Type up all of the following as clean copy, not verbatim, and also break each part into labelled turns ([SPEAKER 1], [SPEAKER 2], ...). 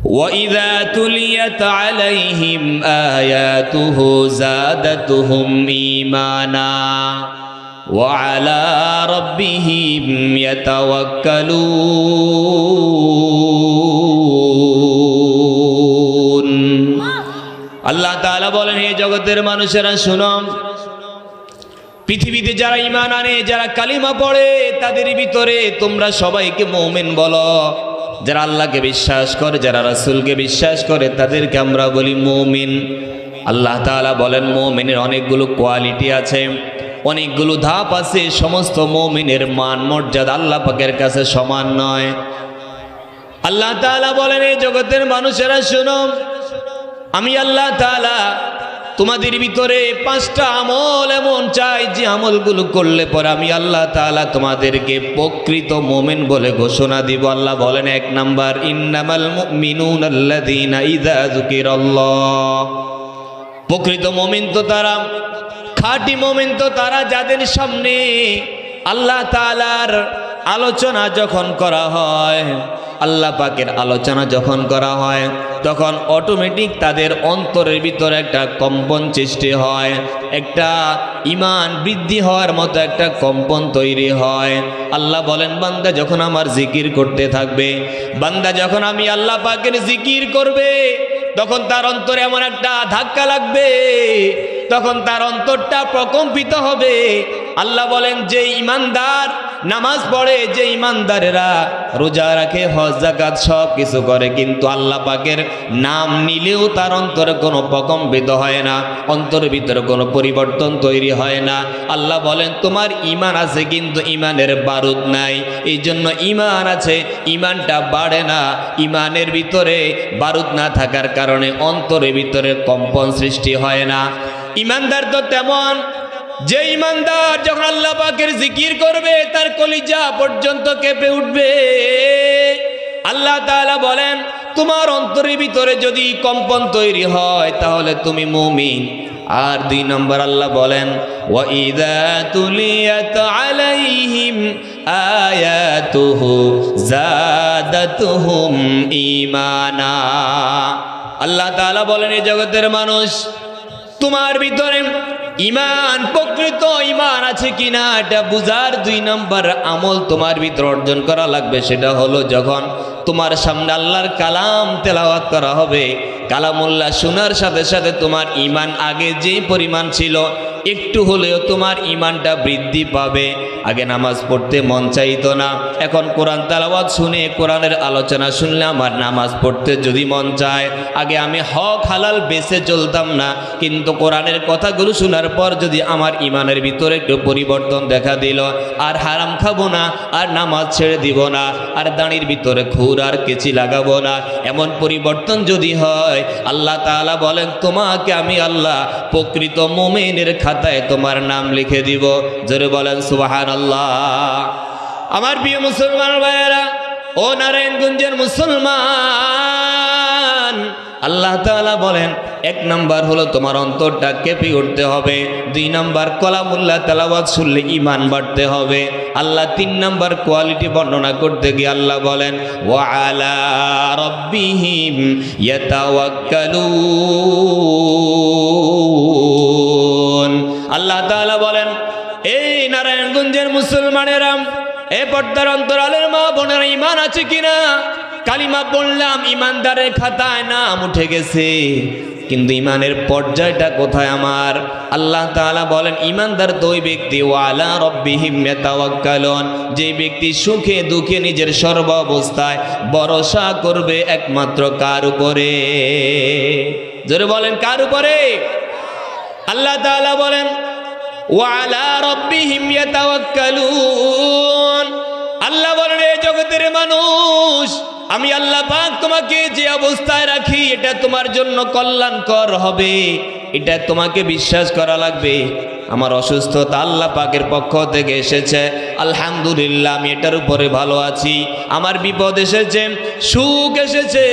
[SPEAKER 1] وَإِذَا تُلِيَتْ عَلَيْهِمْ آيَاتُهُ زَادَتْهُمْ إِيمَانًا وَعَلَى رَبِّهِمْ يَتَوَكَّلُونَ আল্লাহ তাআলা বলেন, হে জগতের মানুষেরা শুনো, পৃথিবীতে যারা ঈমান আনে, যারা কালিমা পড়ে, তাদের ভিতরে তোমরা সবাইকে মুমিন বলো। যারা আল্লাহকে বিশ্বাস করে, যারা রাসূলকে বিশ্বাস করে, তাদেরকে আমরা বলি মুমিন। আল্লাহ তাআলা বলেন মুমিনের অনেকগুলো কোয়ালিটি আছে, অনেকগুলো ধাপ আছে। সমস্ত মুমিনের মান মর্যাদা আল্লাহ পাকের কাছে সমান নয়। আল্লাহ তাআলা বলেন, এই জগতের মানুষেরা শোনো, আমি আল্লাহ তাআলা তোমাদের ভিতরে 5টা আমল এমন চাই যে আমলগুলো করলে পরে আমি আল্লাহ তাআলা তোমাদেরকে প্রকৃত মুমিন বলে ঘোষণা দিব। আল্লাহ বলেন, 1 নাম্বার, ইন্নামাল মুমিনুনা আল্লাযীনা ইযা যুকিরাল্লাহ। প্রকৃত মুমিন তো তারা, খাঁটি মুমিন তো তারা যাদের সামনে আল্লাহ তাআলার আলোচনা যখন করা হয়, আল্লাহ পাকের আলোচনা যখন করা হয়, তখন অটোমেটিক তাদের অন্তরের ভিতরে একটা কম্পন সৃষ্টি হয়, একটা ঈমান বৃদ্ধি হওয়ার মতো একটা কম্পন তৈরি হয়। আল্লাহ বলেন, বান্দা যখন আমার জিকির করতে থাকবে, বান্দা যখন আমি আল্লাহ পাকের জিকির করবে, তখন তার অন্তরে এমন একটা ধাক্কা লাগবে, তখন তার অন্তরটা প্রকম্পিত হবে। আল্লাহ বলেন, যে ঈমানদার নামাজ পড়ে, যে ঈমানদারেরা রোজা রাখে, হজ যাকাত সব কিছু করে, কিন্তু আল্লাহ পাকের নাম নিলেও তার অন্তরে কোনো প্রকম্পিত হয় না, অন্তরের ভিতরে কোনো পরিবর্তন তৈরি হয় না। আল্লাহ বলেন, তোমার ঈমান আছে কিন্তু ঈমানের বারুদ নাই, এই জন্য ঈমান আছে, ঈমানটা বাড়ে না। ঈমানের ভিতরে বারুদ না থাকার কারণে অন্তরের ভিতরে কম্পন সৃষ্টি হয় না। ঈমানদার তো তেমন, যে ঈমানদার যখন আল্লাহ পাকের জিকির করবে, তার কলিজা পর্যন্ত কেঁপে উঠবে। আল্লাহ তাআলা বলেন, তোমার অন্তরের ভিতরে যদি কম্পন তৈরি হয়, তাহলে তুমি মুমিন। আর 2 নম্বর আল্লাহ বলেন, ওয়াইদা তুলিয়াত আলাইহিম আয়াতুহু জাদাতুহুম ঈমানা। আল্লাহ তাআলা বলেন, এই জগতের মানুষ, তোমার ভিতরে ঈমান, প্রকৃত ঈমান আছে কিনা এটা বুঝার 2 নম্বর আমল তোমার ভিতর অর্জন করা লাগবে। সেটা হলো, যখন তোমার সামনে আল্লাহর কালাম তেলাওয়াত করা হবে, কালামুল্লাহ শোনার সাথে সাথে তোমার ঈমান আগে যে পরিমাণ ছিল, একটু হলেও তোমার ঈমানটা বৃদ্ধি পাবে। আগে নামাজ পড়তে মন চাইতো না, এখন কোরআন তেলাওয়াত শুনে, কোরআনের আলোচনা শুনলে আমার নামাজ পড়তে যদি মন চায়। আগে আমি হক হালাল বেছে চলতাম না, কিন্তু কোরআনের কথাগুলো শোনার পর যদি আমার ঈমানের ভিতরে একটু পরিবর্তন দেখা দিল, আর হারাম খাবো না, আর নামাজ ছেড়ে দিব না, আর দাঁড়ির ভিতরে খুর আর কেচি লাগাবো না, এমন পরিবর্তন যদি হয়, আল্লাহ তাআলা বলেন, তোমাকে আমি আল্লাহ প্রকৃত মুমিনের খাতায় তোমার নাম লিখে দিব। জোরে বলেন সুবহানাল্লাহ। আমার প্রিয় মুসলমান ভাইয়েরা, ও নারায়ণগঞ্জের মুসলমান, আল্লাহ তাআলা বলেন, 1 নাম্বার হলো তোমার অন্তরটা কেঁপে উঠতে হবে, 2 নাম্বার কালামুল্লাহ তেলাওয়াত শুনলে ঈমান বাড়তে হবে। আল্লাহ 3 নাম্বার কোয়ালিটি বর্ণনা করতে গিয়ে আল্লাহ বলেন, ওয়া আলা রাব্বিহিম ইয়াতাওয়াক্কালুন। আল্লাহ তাআলা বলেন, এই নারায়ণগঞ্জের মুসলমানেরা, এ পর্দার অন্তরালের মা বোনেরা, ঈমান আছে কিনা? কালিমা বললাম, ঈমানদারের খাতায় নাম উঠে গেছে, কিন্তু ঈমানের পর্যায়টা কোথায় আমার? আল্লাহ তাআলা বলেন, ঈমানদার তো ওই ব্যক্তি, ওয়া আলা রাব্বিহিম ইয়াতাওয়াক্কালুন, যে ব্যক্তি সুখে দুঃখে নিজের সর্ব অবস্থায় ভরসা করবে একমাত্র কার উপরে? জোরে বলেন, কার উপরে? আল্লাহ তাআলা বলেন, ওয়া আলা রাব্বিহিম ইয়াতাওয়াক্কালুন। আল্লাহ বলেন, এই জগতের মানুষ, আমি আল্লাহ পাক তোমাকে যে অবস্থায় রাখি, এটা তোমার জন্য কল্যাণকর হবে, এটা তোমাকে বিশ্বাস করা লাগবে। আমার অসুস্থতা আল্লাহ পাকের পক্ষ থেকে এসেছে, আলহামদুলিল্লাহ আমি এটার উপরে ভালো আছি। আমার বিপদ এসেছে, সুখ এসেছে,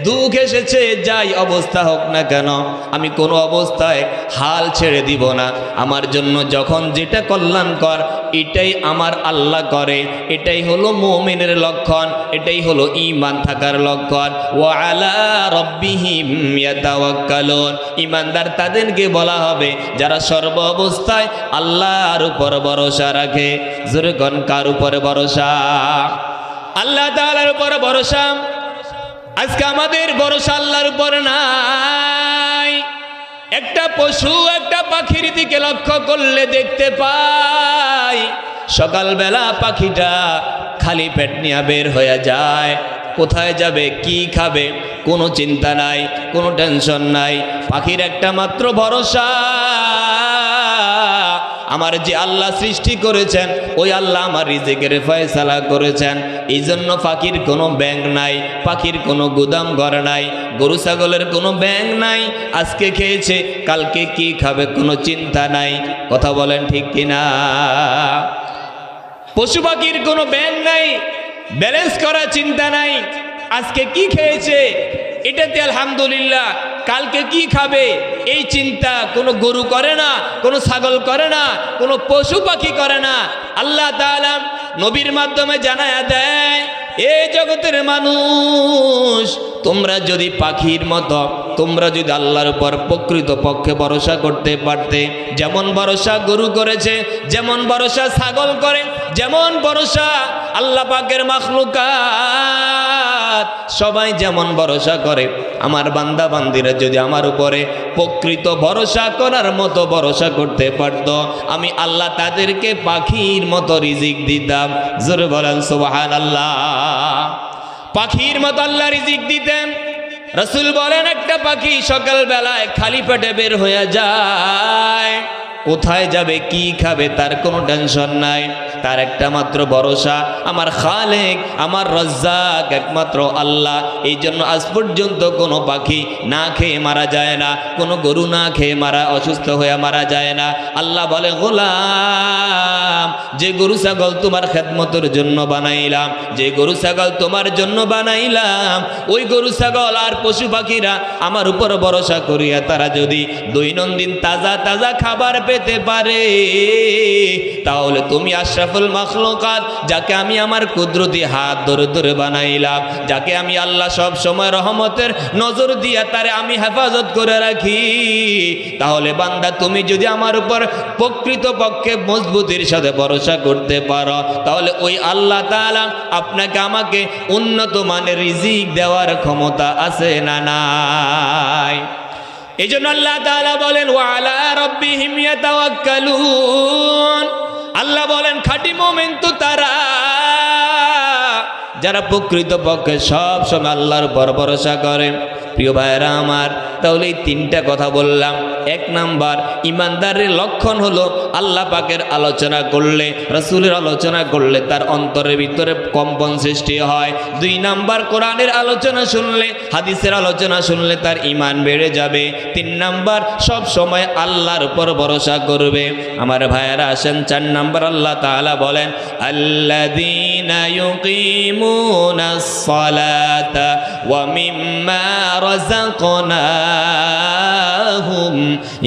[SPEAKER 1] দুঃখ এসেছে, যাই অবস্থা হোক না কেন, আমি কোনো অবস্থায় হাল ছেড়ে দিব না। আমার জন্য যখন যেটা কল্যাণকর, এটাই আমার আল্লাহ করে। এটাই হলো মুমিনের লক্ষণ, এটাই হলো ঈমান থাকার লক্ষণ। ওয়া আলা রাব্বিহিম ইয়াতাওয়াক্কালুন, ঈমানদার তাদেরকে বলা হবে যারা সর্ব অবস্থায় আল্লাহর উপর ভরসা রাখে। জোরে কোন কার উপরে ভরসা? আল্লাহ তাআলার উপর ভরসা। আজকে আমাদের ভরসা আল্লাহর উপর নাই। একটা পশু একটা পাখির দিকে লক্ষ্য করলে দেখতে পাই সকালবেলা পাখিটা খালি পেট নিয়ে বের হয়ে যায়। কোথায় যাবে, কি খাবে, কোনো চিন্তা নাই, কোনো টেনশন নাই। পাখির একটা মাত্র ভরসা, আমার যে আল্লাহ সৃষ্টি করেছেন ওই আল্লাহ আমার রিজিকের ফয়সালা করেছেন। এই জন্য পাখির কোনো ব্যাংক নাই, পাখির কোনো গুদাম ঘর নাই, গরু ছাগলের কোনো ব্যাংক নাই। আজকে খেয়েছে, কালকে কি খাবে কোনো চিন্তা নাই। কথা বলেন ঠিক কিনা? পশু পাখির কোনো ব্যাংক নাই, ব্যালেন্স করার চিন্তা নাই। আজকে কি খেয়েছে এটাতে আলহামদুলিল্লাহ, কালকে কি খাবে এই চিন্তা কোনো গরু করে না, কোনো ছাগল করে না, কোনো পশু পাখি করে না। আল্লাহ তাআলা নবীর মাধ্যমে জানায়া দেয়, এই জগতের মানুষ তোমরা যদি পাখির মতো, তোমরা যদি আল্লাহর উপর প্রকৃত পক্ষে ভরসা করতে পারতে, যেমন ভরসা গরু করেছে, যেমন ভরসা ছাগল করে, যেমন ভরসা আল্লাহ পাকের মাখলুকাত সবাই যেমন ভরসা করে, আমার বান্দা বান্দিরা যদি আমার উপরে প্রকৃত ভরসা করার মতো ভরসা করতে পারত, আমি আল্লাহ তাদেরকে পাখির মতো রিজিক দিতাম। জোরে বলেন সুবহানাল্লাহ। পাখির মতো আল্লাহ রিজিক দিতেন। রাসূল বলেন একটা পাখি সকালবেলায় খালি পেটে বের হয়ে যায়, কোথায় যাবে, কি খাবে তার কোনো টেনশন নাই। তার একটা মাত্র ভরসা আমার খালেক, আমার রাজ্জাক একমাত্র আল্লাহ। এই জন্য আজ পর্যন্ত কোনো পাখি না খেয়ে মারা যায় না, কোনো গরু না খেয়ে অসুস্থ হয়ে মারা যায় না। আল্লাহ বলে, গোলাম, যে গরু ছাগল তোমার খেদমতের জন্য বানাইলাম, যে গরু ছাগল তোমার জন্য বানাইলাম, ওই গরু ছাগল আর পশু পাখিরা আমার উপর ভরসা করিয়া তারা যদি দৈনন্দিন তাজা তাজা খাবার পেতে পারে, তাহলে তুমি আশরাফুল মাখলুকাত, যাকে আমি আমার কুদরতি হাত ধরে ধরে বানাইলাম, যাকে আমি আল্লাহ সব সময় রহমতের নজর দিয়া তারে আমি হেফাজত করে রাখি, তাহলে বান্দা তুমি যদি আমার উপর প্রকৃত পক্ষে মজবুতির সাথে ভরসা করতে পারো, তাহলে ওই আল্লাহ তাআলা আপনাকে আমাকে উন্নত মানের রিজিক দেওয়ার ক্ষমতা আছে না নাই? এই জন্য আল্লাহ তাআলা বলেন, ওয়া আলা রাব্বিহিম ইয়াতাওয়াক্কালুন। আল্লাহ বলেন খাঁটি মুমিন তো তারা যারা প্রকৃত পক্ষে সব সময় আল্লাহর উপর ভরসা করে। প্রিয় ভাইরা আমার, তাহলে এই তিনটা কথা বললাম। এক নাম্বার, ইমানদারের লক্ষণ হলো আল্লাহ পাকের আলোচনা করলে, রাসূলের আলোচনা করলে তার অন্তরের ভিতরে কম্পন সৃষ্টি হয়। দুই নাম্বার, কোরআনের আলোচনা শুনলে, হাদিসের আলোচনা শুনলে তার ঈমান বেড়ে যাবে। তিন নাম্বার, সব সময় আল্লাহর উপর ভরসা করবে। আমার ভাইয়েরা আসেন, চার নাম্বার আল্লাহ তাআলা বলেন, আল্লাযীনা ইউকিমুনাস সালাতা ওয়া মিম্মা রাযাকনাহুম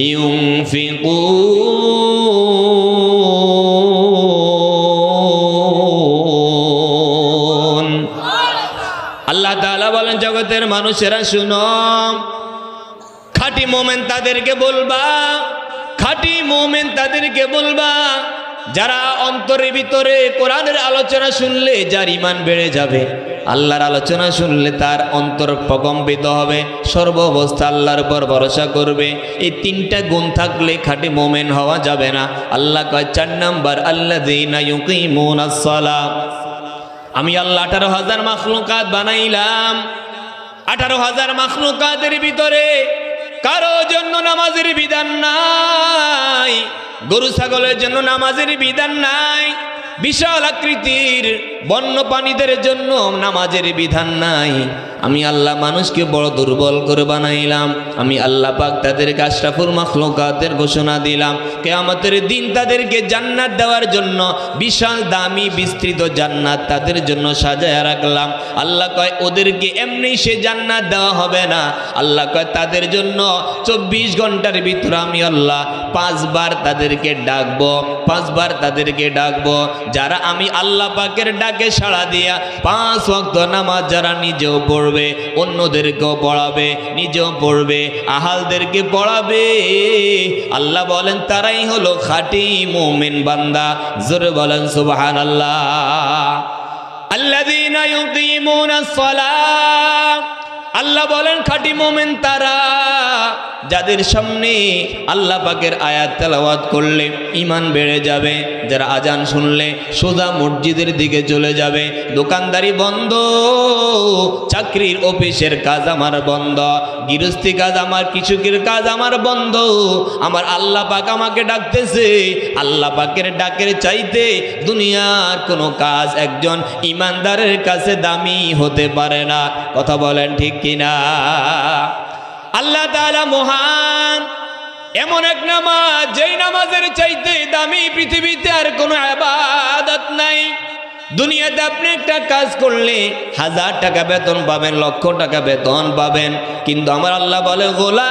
[SPEAKER 1] ইউনফিকুন। আল্লাহ তাআলা বলেন, জগতের মানুষেরা শুনো, খাঁটি মুমিন তাদেরকে বলবা, খাঁটি মুমিন তাদেরকে বলবা যারা অন্তরের ভিতরে কোরআনের আলোচনা শুনলে যার ঈমান বেড়ে যাবে, আল্লাহর আলোচনা শুনলে তার অন্তর প্রকম্পিত হবে, সর্ব অবস্থা আল্লাহর উপর ভরসা করবে। এই তিনটা গুণ থাকলে খাঁটি মুমিন হওয়া যাবে না। আল্লাহ কয় 4 নাম্বার, আল্লাযীনা ইউকিমুনাস সালাত। আমি আল্লাহ 18,000 মাখলুকাত বানাইলাম। 18,000 মাখলুকাতের ভিতরে কারো জন্য নামাজের বিধান নাই, গরু ছাগলের জন্য নামাজের বিধান নাই। বিশাল আকৃতির বন্যপ্রাণীদের জন্য নামাজের বিধান নাই। আমি আল্লাহ মানুষকে বড় দুর্বল করে বানাইলাম। আমি আল্লাহ পাক তাদেরকে আশরাফুল মাখলুকাতের ঘোষণা দিলাম, কিয়ামতের দিন তাদেরকে জান্নাত দেওয়ার জন্য বিশাল দামি বিস্তৃত জান্নাত তাদের জন্য সাজায় রাখলাম। আল্লাহ কয় ওদেরকে এমনি সে জান্নাত দেওয়া হবে না। আল্লাহ কয় তাদের জন্য 24 ঘন্টার ভিতরে আমি আল্লাহ 5 বার তাদেরকে ডাকবো, 5 বার তাদেরকে ডাকবো। যারা আমি আল্লাহ পাকের ডাকে সাড়া দিয়া 5 ওয়াক্ত নামাজ যারা নিজেও পড়বে, অন্যদেরকেও পড়াবে, নিজেও পড়বে, আহালদেরকে পড়াবে, আল্লাহ বলেন তারাই হলো খাঁটি মুমিন বান্দা। জোরে বলেন সুবহানাল্লাহ। আল্লাযীনা ইউকিমুনাস সালাহ, আল্লাহ বলেন খাঁটি মুমিন তারা যাদের সামনে আল্লাহ পাকের আয়াত তেলাওয়াত করলে ঈমান বেড়ে যাবে, যারা আজান শুনলে সোজা মসজিদের দিকে চলে যাবে। দোকানদারি বন্ধ, চাকরির অফিসের কাজ আমার বন্ধ, গৃহস্থী কাজ আমার, কৃষকের কাজ আমার বন্ধ। আমার আল্লাহ পাক আমাকে ডাকতেছে। আল্লাহ পাকের ডাকের চাইতে দুনিয়ার কোনো কাজ একজন ঈমানদারের কাছে দামি হতে পারে না। কথা বলেন ঠিক কিনা? আল্লাহ তাআলা মহান, এমন এক নামাজ যেই নামাজের চাইতে দামি পৃথিবীতে আর কোনো ইবাদত নাই। দুনিয়াতে আপনি একটা কাজ করলে 1000 টাকা বেতন পাবেন, লক্ষ টাকা বেতন পাবেন, কিন্তু আমার আল্লাহ বলে গোলাম,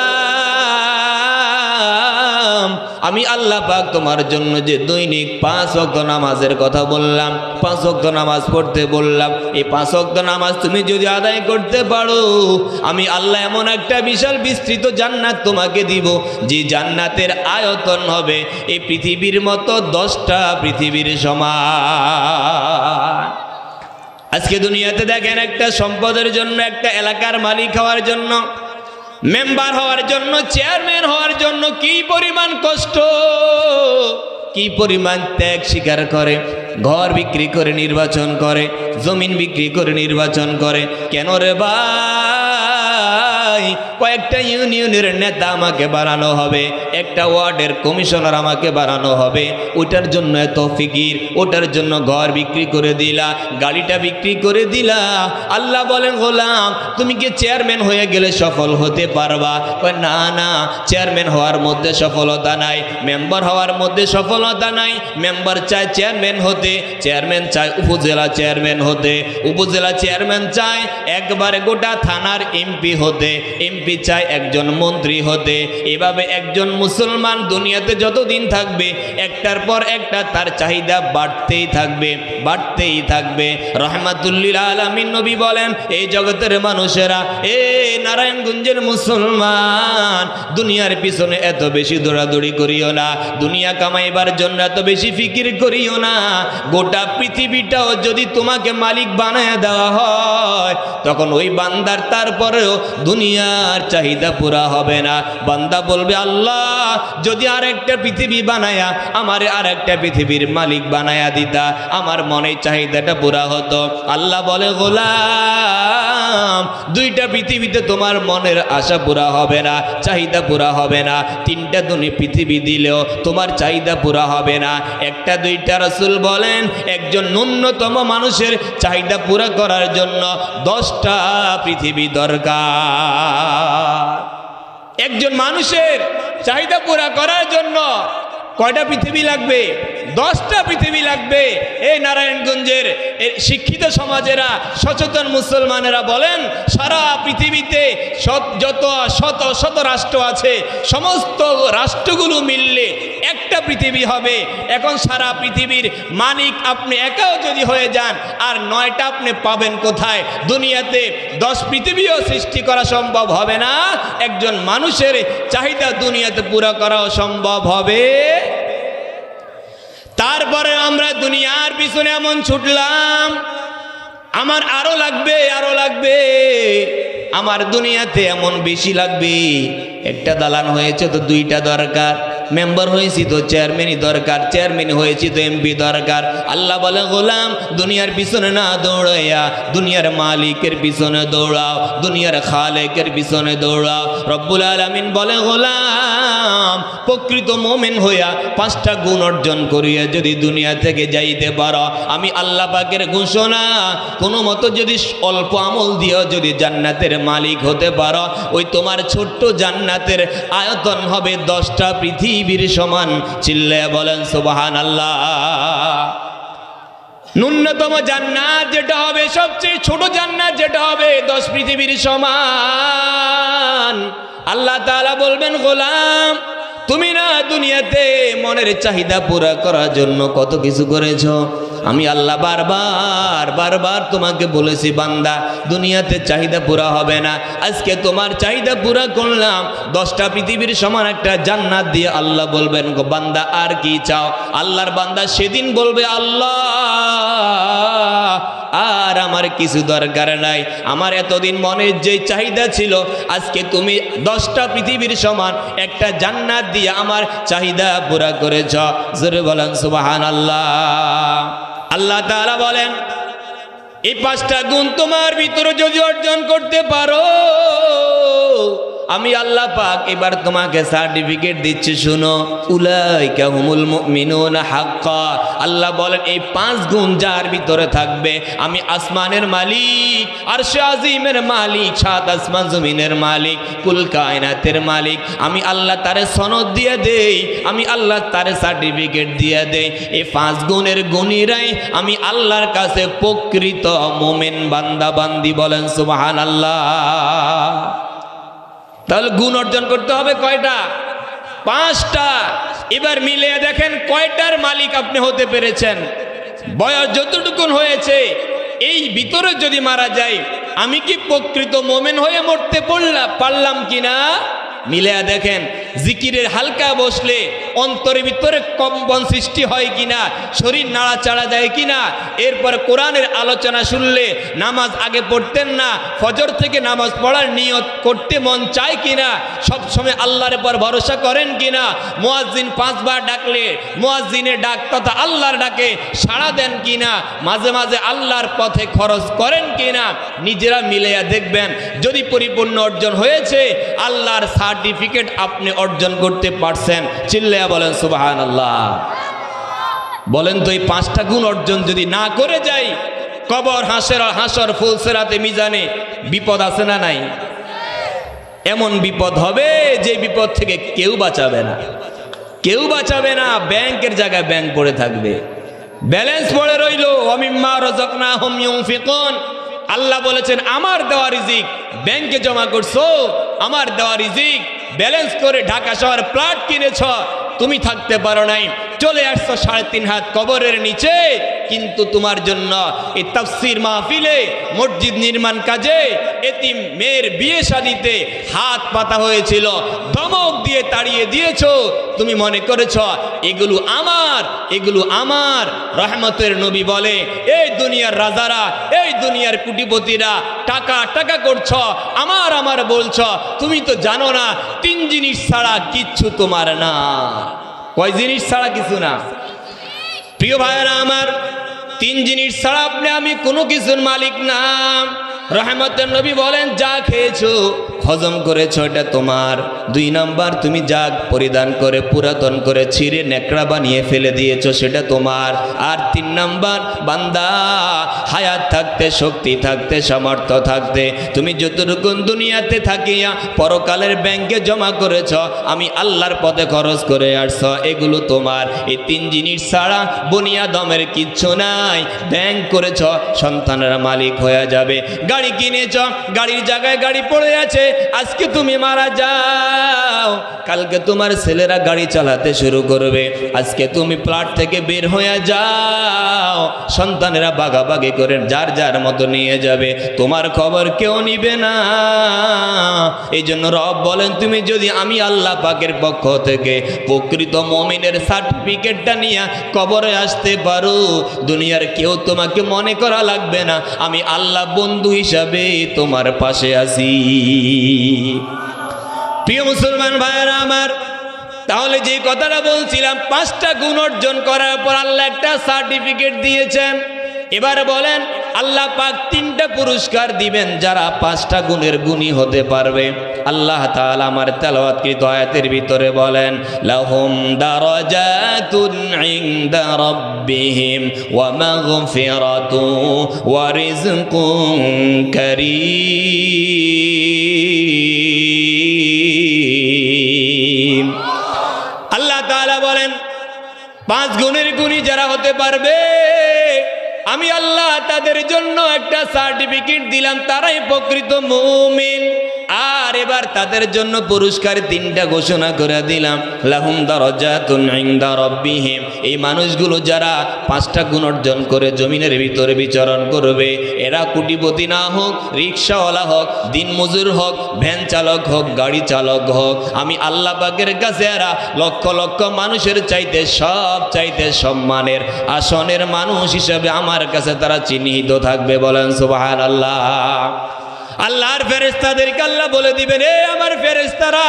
[SPEAKER 1] আমি আল্লাহ পাক তোমার জন্য যে দৈনিক 5 ওয়াক্ত নামাজের কথা বললাম, 5 ওয়াক্ত নামাজ পড়তে বললাম, এই 5 ওয়াক্ত নামাজ তুমি যদি আদায় করতে পারো, আমি আল্লাহ এমন একটা বিশাল বিস্তৃত জান্নাত তোমাকে দিব, যে জান্নাতের আয়তন হবে এই পৃথিবীর মতো 10টা পৃথিবীর সমান। আজকে দুনিয়াতে দেখেন একটা সম্পদের জন্য, একটা এলাকার মালিক হওয়ার জন্য, মেম্বার হওয়ার জন্য, চেয়ারম্যান হওয়ার জন্য কি পরিমাণ কষ্ট, কি পরিমাণ ত্যাগ স্বীকার করে। ঘর বিক্রি করে নির্বাচন করে, জমিন বিক্রি করে নির্বাচন করে। কেন রে ভাই? কয়েকটা ইউনিয়নের নেতা আমাকে বানানো হবে, একটা ওয়ার্ডের কমিশনার আমাকে বানানো হবে, ওটার জন্য এত ফিকির, ওটার জন্য ঘর বিক্রি করে দিলা, গাড়িটা বিক্রি করে দিলা। আল্লাহ বলেন গোলাম, তুমি কি চেয়ারম্যান হয়ে গেলে সফল হতে পারবা? না না, চেয়ারম্যান হওয়ার মধ্যে সফলতা নাই, মেম্বার হওয়ার মধ্যে সফলতা নাই। মেম্বার চায় চেয়ারম্যান হতে, চেয়ারম্যান চায় উপজেলা চেয়ারম্যান হতে, উপজেলা চেয়ারম্যান চায় একবারে গোটা থানার এমপি হতে, এমপি চায় একজন মন্ত্রী হতে। এভাবে একজন মুসলমান দুনিয়াতে যতদিন থাকবে একটার পর একটা তার চাহিদা বাড়তেই থাকবে, বাড়তেই থাকবে। রহমাতুল্লিল আলামিন নবী বলেন, এই জগতের মানুষেরা, এই নারায়ণগঞ্জের মুসলমান, দুনিয়ার পিছনে এত বেশি দৌড়াদৌড়ি করিও না, দুনিয়া কামাইবার জন্য এত বেশি ফিকির করিও না। গোটা পৃথিবীটাও যদি তোমাকে মালিক বানায় দেওয়া হয়, তখন ওই বান্দার তারপরেও দুনিয়ার চাহিদা পুরা হবে না। বান্দা বলবে, আল্লাহ যদি আর একটা পৃথিবী বানায়া আমারে আর একটা পৃথিবীর মালিক বানায়া দিতা, আমার মনে চাহিদাটা পুরা হতো। আল্লাহ বলে, গোলাম, 2টা পৃথিবীতে তোমার মনের আশা পুরা হবে না, চাহিদা পুরা হবে না। 3টা পৃথিবী দিলেও তোমার চাহিদা পুরা হবে না। 1টা 2টা রাসূল বলেন, একজন ন্যূনতম মানুষের চাহিদা পুরা করার জন্য 10টা পৃথিবী দরকার। একজন মানুষের চাহিদা পুরা করার জন্য কয়টা পৃথিবী লাগবে? 10টা পৃথিবী লাগবে। এই নারায়ণগঞ্জের শিক্ষিত সমাজেরা, সচেতন মুসলমানেরা বলেন, সারা পৃথিবীতে যত শত শত রাষ্ট্র আছে, সমস্ত রাষ্ট্রগুলো মিললে একটা পৃথিবী হবে। এখন সারা পৃথিবীর মালিক আপনি একাও যদি হয়ে যান, আর 9টা আপনি পাবেন কোথায়? দুনিয়াতে 10 পৃথিবীও সৃষ্টি করা সম্ভব হবে না। একজন মানুষের চাহিদা দুনিয়াতে পুরো করাও সম্ভব হবে। তারপরে আমরা দুনিয়ার পিছনে এমন ছুটলাম, আমার আরো লাগবে, আরো লাগবে, আমার দুনিয়াতে এমন বেশি লাগবে। একটা দালান হয়েছে তো 2টা দরকার, মেম্বার হয়েছি তো চেয়ারম্যানই দরকার, চেয়ারম্যান হয়েছি তো এমপি দরকার। আল্লাহ বলে গোলাম দুনিয়ার পিছনে না দৌড়াইয়া দুনিয়ার মালিকের পিছনে দৌড়াও, দুনিয়ার খালেকের পিছনে দৌড়াও। রব্বুল আলামিন বলে গোলাম প্রকৃত মুমিন হইয়া 5টা গুণ অর্জন করিয়া যদি দুনিয়া থেকে যাইতে পারো, আমি আল্লাহ পাকের ঘোষণা, কোনো মতো যদি অল্প আমল দিও যদি জান্নাতের মালিক হতে পারো, ওই তোমার ছোট্ট জান্নাতের আয়তন হবে 10টা পৃথিবীর সমান। চিল্লায়া বলেন সুবহানাল্লাহ। ন্যূনতম জান্নাত যেটা হবে, সবচেয়ে ছোট জান্নাত যেটা হবে 10 পৃথিবীর সমান। আল্লাহ তাআলা বলবেন গোলাম তুমি না দুনিয়াতে মনের চাহিদা পুরা করার জন্য কত কিছু করেছো। আমি আল্লাহ বারবার তোমাকে বলেছি বান্দা দুনিয়াতে চাহিদা পুরা হবে না, আজকে তোমার চাহিদা পুরা করলাম। 10টা পৃথিবীর সমান একটা জান্নাত দিয়ে আল্লাহ বলবেন গো বান্দা আর কি চাও। আল্লাহর বান্দা সেদিন বলবে আল্লাহ আর আমার কিছু দরকার নাই, আমার এতদিন মনের যে চাহিদা ছিল আজকে তুমি 10টা পৃথিবীর সমান একটা জান্নাত দিয়ে আমার চাহিদা পুরা করেছ। জোরে বলেন সুবহানাল্লাহ। আল্লাহ তাআলা বলেন এই 5টা গুণ তোমার ভিতরে যদি অর্জন করতে পারো, আমি আল্লাহ পাক এবার তোমাকে সার্টিফিকেট দিচ্ছি, শুনো। উলাইকা হুমুল মুমিনুনা হাক্কা। আল্লাহ বলেন এই 5 গুণ যার ভিতরে থাকবে, আমি আসমানের মালিক, আরশে আজিমের মালিক, 7 আসমান জমিনের মালিক, কুল কায়নাতের মালিক, আমি আল্লাহ তারে সনদ দিয়ে দেই, আমি আল্লাহ তারে সার্টিফিকেট দিয়ে দেই। এই 5 গুণের গুণীরাই আমি আল্লাহর কাছে প্রকৃত মুমিন বান্দা বান্দি। বলেন সুবহানাল্লাহ। তাহলে গুণ অর্জন করতে হবে কয়টা? 5টা। এবার মিলিয়ে দেখেন কয়টার মালিক আপনি হতে পেরেছেন। বয়স যতটুকু হয়েছে এই ভিতরে যদি মারা যায়, আমি কি প্রকৃত মুমিন হয়ে মরতে পারলাম কিনা মিলিয়ে দেখেন। জিকিরের হালকা বসলে অন্তরের ভিতরে কম্পন সৃষ্টি হয় কিনা, শরীর নাড়াচাড়া দেয় কিনা। এরপর কোরআনের আলোচনা শুনলে নামাজ আগে পড়তেন না, ফজর থেকে নামাজ পড়ার নিয়ত করতে মন চায় কিনা, সবসময় আল্লাহর উপর ভরসা করেন কিনা, মুয়াজ্জিন 5 বার ডাকলে মুয়াজ্জিনের ডাক তথা আল্লাহর ডাকে সাড়া দেন কিনা, মাঝে মাঝে আল্লাহর পথে খরচ করেন কিনা, নিজেরা মিলাইয়া দেখবেন। যদি পরিপূর্ণ অর্জন হয়েছে, আল্লাহর সার্টিফিকেট আপনি অর্জন করতে পারছেন। চিল্লায়া বলেন সুবহানাল্লাহ। বলেন তো এই 5টা গুণ অর্জন যদি না করে যাই, কবর হাসর ফুলসিরাতে মিজানে বিপদ আছে না নাই? এমন বিপদ হবে যে বিপদ থেকে কেউ বাঁচাবে না, কেউ বাঁচাবে না। ব্যাংকের জায়গায় ব্যাংক পড়ে থাকবে, ব্যালেন্স পড়ে রইল। ওয়ামিম্মা রাযাকনাহুম ইউনফিকুন। আল্লাহ বলেছেন আমার দেওয়া রিজিক ব্যাংকে জমা করছো, আমার দেওয়া রিজিক ব্যালেন্স করে ঢাকা শহর প্লট কিনেছ, তুমি থাকতে পারো নাই, চলে আসছো 3.5 হাত কবরের নিচে। কিন্তু তোমার জন্য এই তাফসীর মাহফিলে, মসজিদ নির্মাণ কাজে, এতিম মেয়ের বিয়ে শাদিতে হাত পাতা হয়েছিল, ধমক দিয়ে তাড়িয়ে দিয়েছো। তুমি মনে করেছ এগুলো আমার, এগুলো আমার। রহমতের নবী বলে এই দুনিয়ার রাজারা, এই দুনিয়ার কোটিপতিরা টাকা টাকা করছ, আমার আমার বলছ, তুমি তো জানো না 3 জিনিস ছাড়া কিচ্ছু তোমার না। কয় জিনিস ছাড়া কিছু না? প্রিয় ভাইয়েরা আমার, 3 জিনিস ছাড়া আপনি আমি কোনো কিছুর মালিক না। রহমতের নবী বলেন যা খেয়েছো হজম করেছো এটা তোমার। 2 নাম্বার, তুমি যা পরিধান করে পুরাতন করে ছিঁড়ে নেকড়া বানিয়ে ফেলে দিয়েছো সেটা তোমার। আর 3 নাম্বার, বান্দা হায়াত থাকতে, শক্তি থাকতে, সামর্থ্য থাকতে তুমি যতটুকু দুনিয়াতে থাকিয়া পরকালের ব্যাংকে জমা করেছ, আমি আল্লাহর পথে খরচ করে আসছ, এগুলো তোমার। এই 3 জিনিস ছাড়া বুনিয়াদমের কিচ্ছু নাই। ব্যাংক করেছ, সন্তানেরা মালিক হয়ে যাবে। গাড়ি কিনেছ, গাড়ির জায়গায় গাড়ি পড়ে আছে, আজকে তুমি মারা যাও, কালকে তোমার ছেলেরা গাড়ি চালাতে শুরু করবে। আজকে তুমি প্লট থেকে বের হয়ে যাও, সন্তানেরা ভাগাভাগি করে যার যার মতো নিয়ে যাবে, তোমার খবর কেউ নিবে না। এই জন্য রব বলেন তুমি যদি আমি আল্লাহ পাকের পক্ষ থেকে প্রকৃত মুমিনের সার্টিফিকেটটা নিয়ে কবরে আসতে পারো, দুনিয়ার কেউ তোমাকে মনে করা লাগবে না, আমি আল্লাহ বন্ধু হিসাবে তোমার পাশে আছি। প্রিয় মুসলমান ভাইয়েরা আমার, তাহলে যে কথাটা বলছিলাম, 5টা গুণ অর্জন করার পর আল্লাহ একটা সার্টিফিকেট দিয়েছেন। এবার বলেন, আল্লাহ পাক 3টা পুরস্কার দিবেন যারা 5টা গুণের গুণী হতে পারবে। আল্লাহ তাআলা আমার তেলাওয়াতকৃত আয়াতের ভিতরে বলেন, লাহুম দারাজাতুন ইনদা রাব্বিহিম ওয়া মাগফিরাতু ওয়া রিজকুন কারীম। আল্লাহ তাআলা বলেন, 5 গুণের গুণী যারা হতে পারবে আমি আল্লাহ তাদের জন্য একটা সার্টিফিকেট দিলাম, তারাই প্রকৃত মুমিন। আর এবার তাদের জন্য পুরস্কার 3টা ঘোষণা করে দিলাম, লাহুম দারাজাতুন ইনদা রাব্বিহিম। এই মানুষগুলো যারা 5টা গুণ অর্জন করে জমিনের ভিতরে বিচরণ করবে, এরা কোটিপতি না হোক, রিক্সাওয়ালা হোক, দিনমজুর হোক, ভ্যান চালক হোক, গাড়ি চালক হোক, আমি আল্লাহ পাকের কাছে এরা লক্ষ লক্ষ মানুষের চাইতে সব চাইতে সম্মানের আসনের মানুষ হিসেবে আমার কাছে তারা চিহ্নিত থাকবে। বলেন সুবহানাল্লাহ। আল্লাহর ফেরেশতাদেরকে আল্লাহ বলে দিবেন, এ আমার ফেরেশতারা,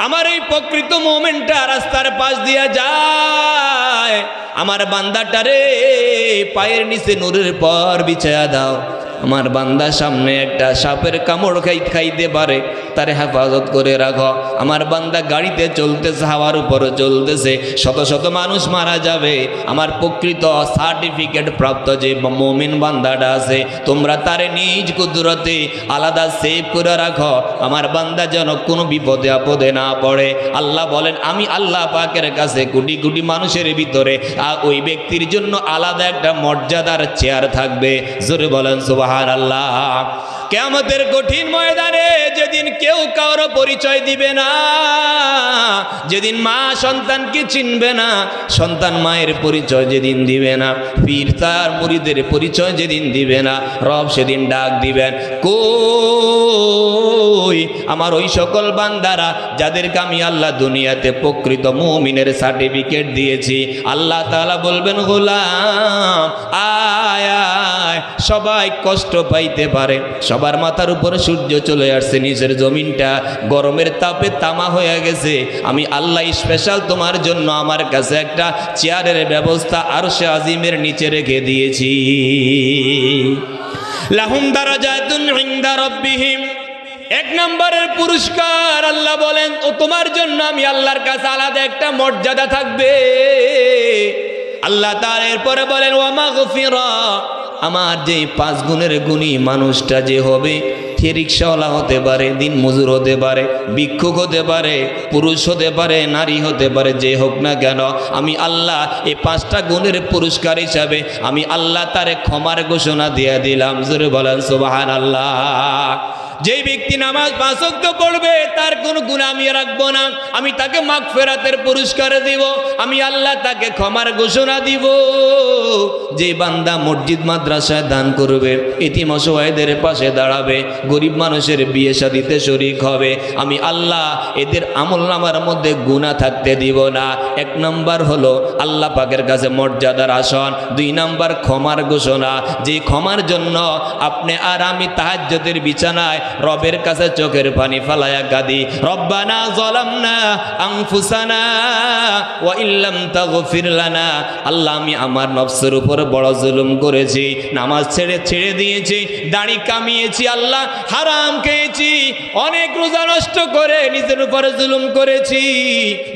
[SPEAKER 1] আমার এই প্রকৃত মুমিনটা রাস্তার পাশ দিয়ে যায়, আমার বান্দাটারে পায়ের নিচে নূরের পর বিছায়া দাও। আমার বান্দার সামনে একটা সাপের কামড় খাইতে পারে, তারে হেফাজত করে রাখো। আমার বান্দা গাড়িতে চলতেছে, হাওয়ার উপরে চলতেছে, শত শত মানুষ মারা যাবে, আমার প্রকৃত সার্টিফিকেট প্রাপ্ত যে মুমিন বান্দাটা আছে, তোমরা তারে নিজ কুদরতে আলাদা সেভ করে রাখো, আমার বান্দা যেন কোনো বিপদে আপদে না পড়ে। আল্লাহ বলেন, আমি আল্লাহ পাকের কাছে কোটি কোটি মানুষের ভিতরে ওই ব্যক্তির জন্য আলাদা একটা মর্যাদার চেয়ার থাকবে। জোরে বলেন সুবহানাল্লাহ। কিয়ামতের কঠিন ময়দানে যেদিন কেউ কারো পরিচয় দিবে না, যেদিন মা সন্তানকে চিনবে না, সন্তান মায়ের পরিচয় যেদিন দিবে না, পীর তার মুরিদের পরিচয় যেদিন দিবে না, রব সেদিন ডাক দিবেন, কই আমার ওই সকল বান্দারা যাদেরকে আমি আল্লাহ দুনিয়াতে প্রকৃত মুমিনের সার্টিফিকেট দিয়েছি। আল্লাহ তাআলা বলবেন, গোলাম আয় আয়। সবাই কষ্ট পাইতে পারে, সবার মাথার উপরে সূর্য চলে আসছে, নিচের জমিনটা গরমের তাপে তামা হয়ে গেছে, আমি আল্লাহ স্পেশাল তোমার জন্য আমার কাছে একটা চেয়ারের ব্যবস্থা আরশে আজিমের নিচে রেখে দিয়েছি। লাহুম দারাজাতুন ইনদা রাব্বিহিম। 1 নম্বরের পুরস্কার আল্লাহ বলেন, ও তোমার জন্য আমি আল্লাহর কাছে আলাদা একটা মর্যাদা থাকবে। আল্লাহ তাআলা এরপরে বলেন, ওয়া মাগফিরা। আমার যে 5 গুণের গুণী মানুষটা যে হবে, সে রিক্সাওয়ালা হতে পারে, দিন মজুর হতে পারে, ভিক্ষুক হতে পারে, পুরুষ হতে পারে, নারী হতে পারে, যে হোক না কেন, আমি আল্লাহ এই 5টা গুণের পুরস্কার হিসাবে আমি আল্লাহ তারে ক্ষমার ঘোষণা দিয়ে দিলাম। জোরে বলেন সুবহানাল্লাহ। যেই ব্যক্তি নামাজ 5 ওয়াক্ত পড়বে, তার কোনো গুনাহ আমি রাখবো না, আমি তাকে মাগফিরাতের পুরস্কার দিব, আমি আল্লাহ তাকে ক্ষমার ঘোষণা দিব। যে বান্দা মসজিদ মাদ্রাসায় দান করবে, এতিম অসহায়দের পাশে দাঁড়াবে, গরিব মানুষের বিয়ে শাদিতে শরীক হবে, আমি আল্লাহ এদের আমলনামার মধ্যে গুনাহ থাকতে দিব না। 1 নম্বর হলো আল্লাহ পাকের কাছে মর্যাদার আসন। 2 নম্বর ক্ষমার ঘোষণা, যে ক্ষমার জন্য আপনি আর আমি তাহাজ্জুদের বিছানায় রবের কাছে চোখের পানি ফালায়া কাঁদি, রব্বানা যালামনা আনফুসানা ওয়া ইল্লাম তাগফির লানা। আল্লাহ আমি আমার নফসের উপর বড় জুলুম করেছি, নামাজ ছেড়ে দিয়েছি, দাড়ি কামিয়েছি, আল্লাহ হারাম খেয়েছি, অনেক রোজা নষ্ট করে নিজের উপরে জুলুম করেছি।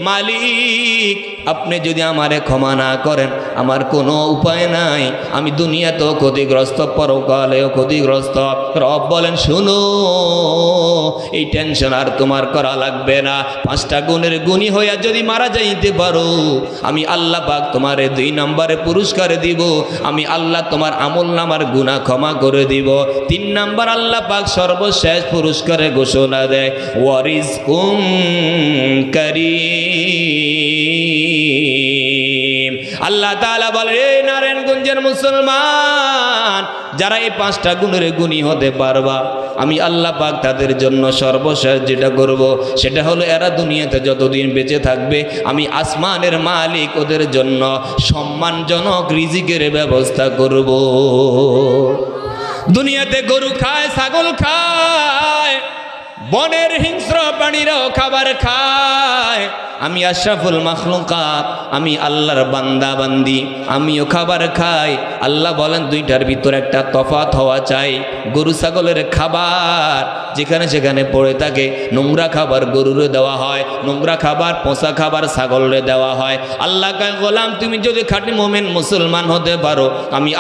[SPEAKER 1] মালিক আপনি যদি আমারে ক্ষমা না করেন, আমার কোনো উপায় নাই, আমি দুনিয়াতেও ক্ষতিগ্রস্ত, পরকালেও ক্ষতিগ্রস্ত। রব বলেন, শুনো, এই টেনশন আর তোমার করা লাগবে না। 5টা গুণের গুণী হইয়া যদি মারা যাইতে পারো, আমি আল্লাহ পাক তোমারে 2 নম্বরে পুরস্কার দিব, আমি আল্লাহ তোমার আমল নামার গুনাহ ক্ষমা করে দিব। 3 নম্বর আল্লাহ পাক সর্বশেষ পুরস্কারে ঘোষণা দেয়, ওয়ারিজকুম কারীম। আল্লাহ তাআলা বলে, নারায়ণগঞ্জের মুসলমান যারা এই 5টা গুণের গুণী হতে পারবা, আমি আল্লাহ পাক তাদের জন্য সর্বশেষ যেটা করব সেটা হলো, এরা দুনিয়াতে যতদিন বেঁচে থাকবে, আমি আসমানের মালিক ওদের জন্য সম্মানজনক রিজিকের ব্যবস্থা করব। দুনিয়াতে গরু খায়, ছাগল খায়, বনের হিংস্র প্রাণীরাও খাবার খায়, আমি আশরাফুল মাখলুকাত, আমি আল্লাহর বান্দা বান্দি, আমিও খাবার খাই। আল্লাহ বলেন দুইটার ভিতর একটা তফাৎ হওয়া চাই। গরু ছাগলের খাবার যেখানে সেখানে পড়ে থাকে, নোংরা খাবার গরুরে দেওয়া হয়, নোংরা খাবার পচা খাবার ছাগলরে দেওয়া হয়। আল্লাহ কয় গোলাম তুমি যদি খাঁটি মুমিন মুসলমান হতে পারো, আমি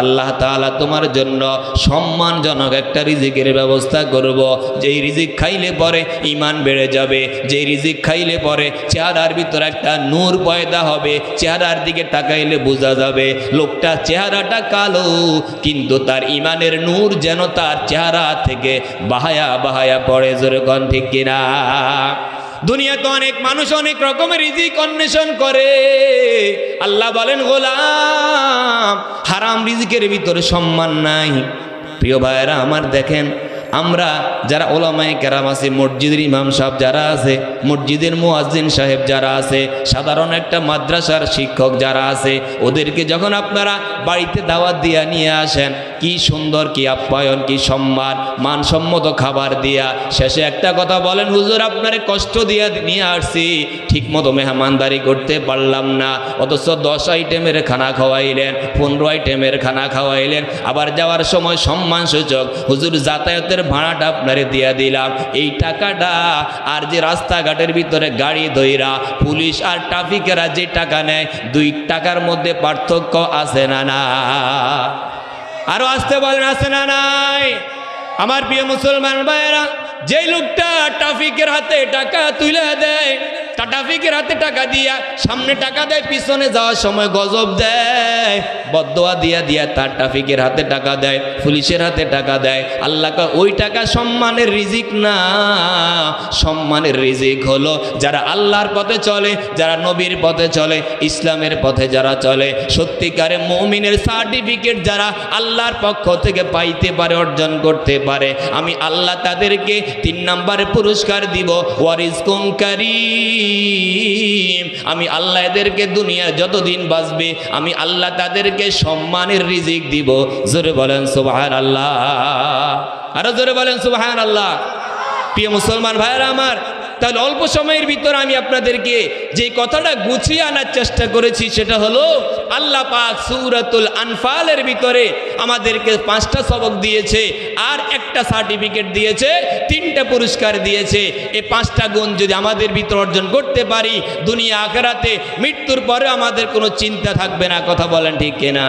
[SPEAKER 1] আল্লাহ তাআলা তোমার জন্য সম্মানজনক একটা রিজিকের ব্যবস্থা করব। যেই রিজিক খাইলে পরে ঈমান বেড়ে যাবে, যেই রিজিক খাইলে পরে চেহারার ভিতর একটা নূর পয়দা হবে, চেহারার দিকে তাকাইলে বোঝা যাবে লোকটা চেহারাটা কালো কিন্তু তার ঈমানের নূর যেন তার চেহারা থেকে বাহায়া বাহায়া পড়ে। জোরে কোন ঠিক কিনা? দুনিয়াতে অনেক মানুষ অনেক রকমের রিজিক অন্বেষণ করে। আল্লাহ বলেন গোলাম হারাম রিজিকের ভিতরে সম্মান নাই। প্রিয় ভাইয়েরা আমার, দেখেন আমরা যারা ওলামায়ে কেরাম আছে, মসজিদের ইমাম সাহেব যারা আছে, মসজিদের মুয়াজ্জিন সাহেব যারা আছে, সাধারণ একটা মাদ্রাসার শিক্ষক যারা আছে, ওদেরকে যখন আপনারা বাড়িতে দাওয়াত দিয়া নিয়ে আসেন, কি সুন্দর, কি আপ্যায়ন, কি সম্মান, মানসম্মত খাবার দিয়া শেষে একটা কথা বলেন, হুজুর আপনারে কষ্ট দিয়া নিয়ে আসছি, ঠিক মতো মেহমানদারি করতে পারলাম না। অথচ 10 আইটেমের খানা খাওয়াইলেন, 15 আইটেমের খানা খাওয়াইলেন। আবার যাওয়ার সময় সম্মানসূচক হুজুর যাতায়াতের ভাড়াটা আপনারে দিয়া দিলাম, এই টাকাটা আর যে রাস্তাঘাটের ভিতরে গাড়ি ধইরা পুলিশ আর ট্রাফিকেরা যে টাকা নেয়, 2 টাকার মধ্যে পার্থক্য আছে না না? আরো আসতে বলেন আছে না নাই? আমার প্রিয় মুসলমান ভাইয়েরা, যেই লোকটা ট্রাফিকের হাতে টাকা তুলে দেয়, ট্রাফিকের হাতে টাকা দিয়া সামনে টাকা দেয়, পিছনে যাওয়ার সময় গজব দেয়, বদদোয়া দিয়া দিয়া তার ট্রাফিকের হাতে টাকা দেয়, পুলিশের হাতে টাকা দেয়। আল্লাহ ওই টাকা সম্মানের রিজিক না, সম্মানের রিজিক হলো যারা আল্লাহর পথে চলে, যারা নবীর পথে চলে, ইসলামের পথে যারা চলে, সত্যিকারে মুমিনের সার্টিফিকেট যারা আল্লাহর পক্ষ থেকে পাইতে পারে, অর্জন করতে পারে, আমি আল্লাহ তাদেরকে 3 নম্বরে পুরস্কার দিব, ওয়ারিজকুম কারীম। আমি আল্লাহ এদেরকে দুনিয়ার যতদিন বাঁচবে আমি আল্লাহ তাদেরকে সম্মানের রিজিক দিব। জোরে বলেন সুবহানাল্লাহ, আরো জোরে বলেন সুবহানাল্লাহ। প্রিয় মুসলমান ভাইরা আমার, তাহলে অল্প সময়ের ভিতরে আমি আপনাদেরকে যে কথাটা গুছিয়ে আনার চেষ্টা করেছি সেটা হলো আল্লাহ পাক সূরাতুল আনফালের ভিতরে আমাদেরকে 5টা সবক দিয়েছে, আর একটা সার্টিফিকেট দিয়েছে, 3টা পুরস্কার দিয়েছে। এই 5টা গুণ যদি আমাদের ভিতর অর্জন করতে পারি, দুনিয়া আখিরাতে মৃত্যুর পরে আমাদের কোনো চিন্তা থাকবে না। কথা বলেন ঠিক কিনা?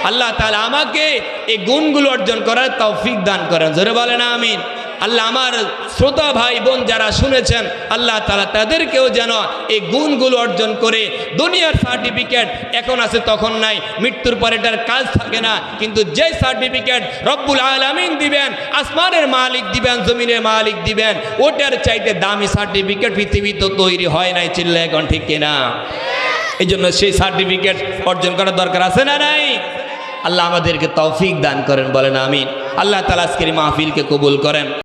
[SPEAKER 1] আল্লাহ তাআলা আমাকে এই গুণগুলো অর্জন করার তৌফিক দান করেন। জোরে বলেন আমিন। আল্লাহ আমার শ্রোতা ভাই বোন যারা শুনেছেন, আল্লাহ তাআলা তাদেরকেও যেন এই গুণগুলো অর্জন করে, দুনিয়ার সার্টিফিকেট এখন আছে তখন নাই, মৃত্যুর পরে এটার কাজ থাকে না, কিন্তু যে সার্টিফিকেট রব্বুল আলামিন দিবেন, আসমানের মালিক দিবেন, জমিনের মালিক দিবেন, ওটার চাইতে দামি সার্টিফিকেট পৃথিবীতে তৈরি হয় নাই। চিল্লায় এখন ঠিক কিনা? এই জন্য সেই সার্টিফিকেট অর্জন করার দরকার আছে না নাই? আল্লাহ আমাদেরকে তৌফিক দান করেন, বলেন আমিন। আল্লাহ তাআলা আজকের মাহফিলকে কবুল করেন।